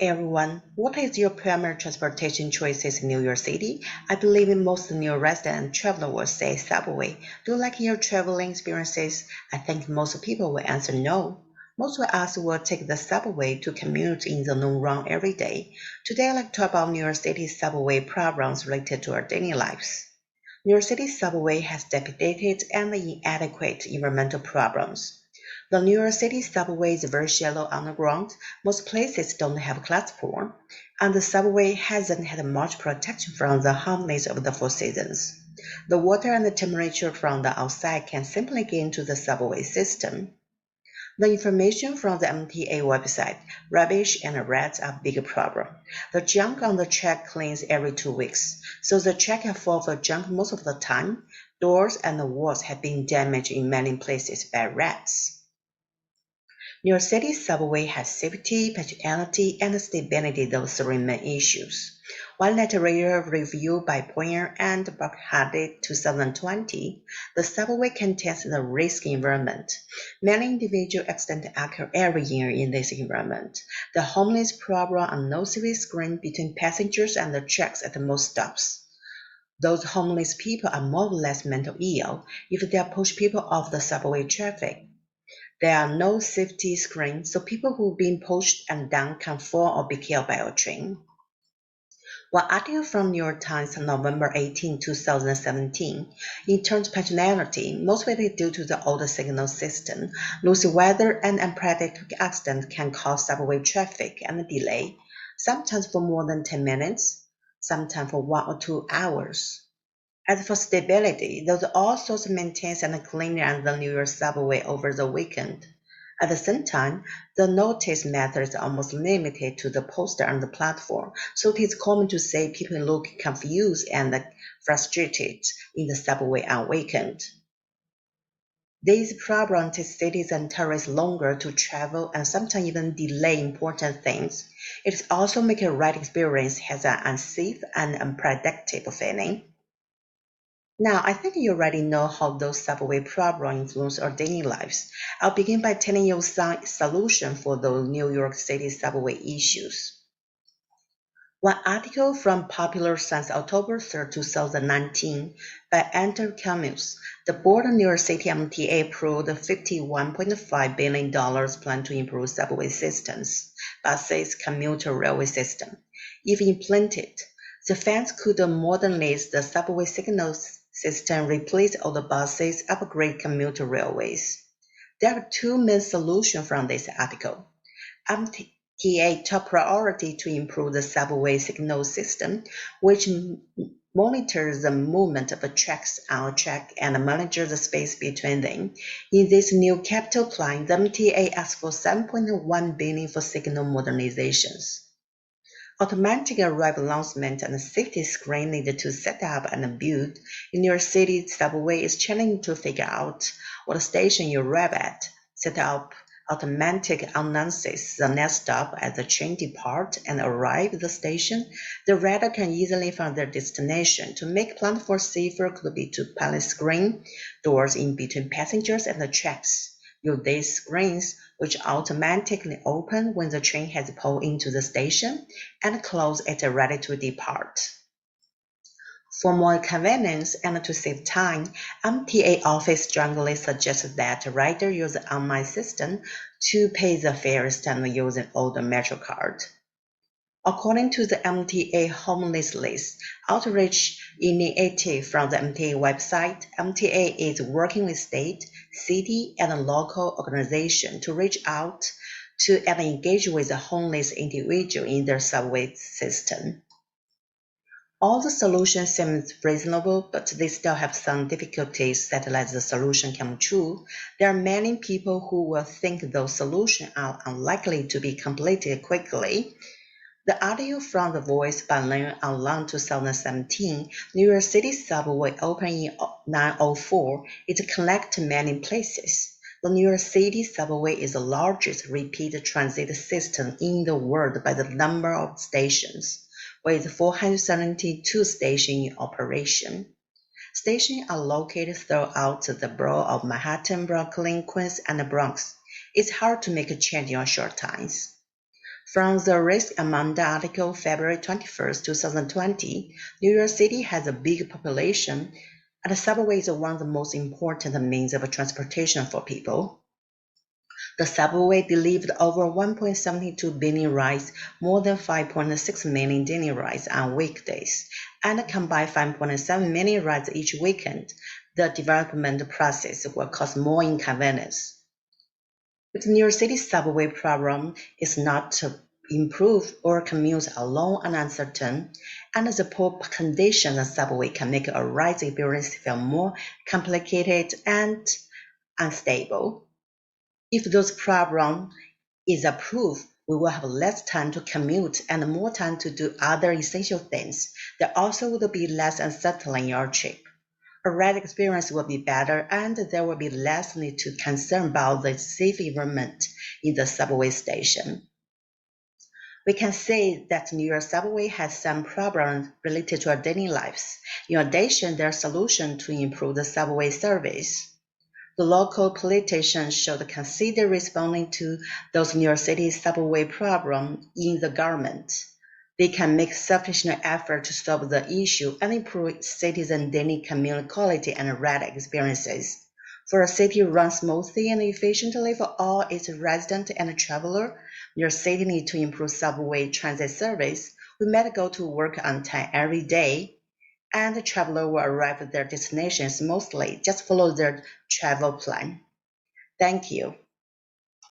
Everyone, what is your primary transportation choices in New York City? I believe most New York residents and travelers will say subway. Do you like your traveling experiences? I think most people will answer no. Most of us will take the subway to commute in the long run every day. Today, I'd like to talk about New York City's subway problems related to our daily lives. New York City subway has dilapidated and inadequate environmental problems. The New York City subway is very shallow underground. Most places don't have platform, and the subway hasn't had much protection from the harmless of the four seasons. The water and the temperature from the outside can simply get into the subway system. The information from the MTA website, rubbish and rats are a big problem. The junk on the track cleans every 2 weeks, so the track is full of junk most of the time. Doors and the walls have been damaged in many places by rats. New York City subway has safety, punctuality, and stability, those three main issues. One later review by Poyer and Burkhardt 2020, the subway contains the risk environment. Many individual accidents occur every year in this environment. The homeless problem and no civil screen between passengers and the tracks at most stops. Those homeless people are more or less mentally ill if they push people off the subway traffic. There are no safety screens, so people who've been pushed and down can fall or be killed by a train. One article from New York Times on November 18, 2017, in terms of punctuality, mostly due to the old signal system, loose weather and unpredictable accidents can cause subway traffic and delay, sometimes for more than 10 minutes, sometimes for 1 or 2 hours. As for stability, those also maintains and cleaner on the New York subway over the weekend. At the same time, the notice method is almost limited to the poster on the platform, so it is common to see people look confused and frustrated in the subway on weekend. These problems take cities and tourists longer to travel and sometimes even delay important things. It also makes a ride experience has an unsafe and unpredictable feeling. Now, I think you already know how those subway problems influence our daily lives. I'll begin by telling you some solution for those New York City subway issues. One article from Popular Science October 3, 2019 by Andrew Camus, the board of New York City MTA approved a $51.5 billion plan to improve subway systems, buses, commuter railway system. If implemented, the funds could modernize the subway signal system, replace all the buses, upgrade commuter railways. There are two main solutions from this article. MTA top priority to improve the subway signal system, which monitors the movement of tracks on a track and manages the space between them. In this new capital plan, the MTA asked for $7.1 billion for signal modernizations. Automatic arrival announcement and safety screen needed to set up and build. In New York City subway is challenging to figure out what station you arrive at. Set up automatic announces the next stop as the train depart and arrive at the station. The rider can easily find their destination. To make platform safer could be to pilot screen doors in between passengers and the tracks. Use these screens, which automatically open when the train has pulled into the station and close at ready to depart. For more convenience and to save time, MTA office strongly suggests that riders use the online system to pay the fares than using older Metro card. According to the MTA homeless list outreach initiative from the MTA website, MTA is working with state, city, and local organizations to reach out to and engage with the homeless individual in their subway system. All the solutions seem reasonable, but they still have some difficulties that let the solution come true. There are many people who will think those solutions are unlikely to be completed quickly. The article from The Voice by Leon Alon 2017, New York City subway opened in 1904. It connects many places. The New York City subway is the largest repeat transit system in the world by the number of stations, with 472 stations in operation. Stations are located throughout the borough of Manhattan, Brooklyn, Queens, and the Bronx. It's hard to make a change in short times. From the Risk Amanda article February 21st, 2020, New York City has a big population, and the subway is one of the most important means of transportation for people. The subway delivered over 1.72 billion rides, more than 5.6 million daily rides on weekdays, and combined 5.7 million rides each weekend. The development process will cause more inconvenience. But New York City subway problem is not to improve or commute alone and uncertain, and the poor condition of subway can make a ride experience feel more complicated and unstable. If those problem is approved, we will have less time to commute and more time to do other essential things. There also would be less unsettling your trip. A ride experience will be better and there will be less need to concern about the safe environment in the subway station. We can say that New York subway has some problems related to our daily lives. In addition, there are solutions to improve the subway service. The local politicians should consider responding to those New York City subway problems in the government. They can make sufficient effort to solve the issue and improve citizen daily commute quality and ride experiences. For a city run smoothly and efficiently for all its residents and travelers, New York City needs to improve subway transit service. We might go to work on time every day, and the traveler will arrive at their destinations mostly. Just follow their travel plan. Thank you.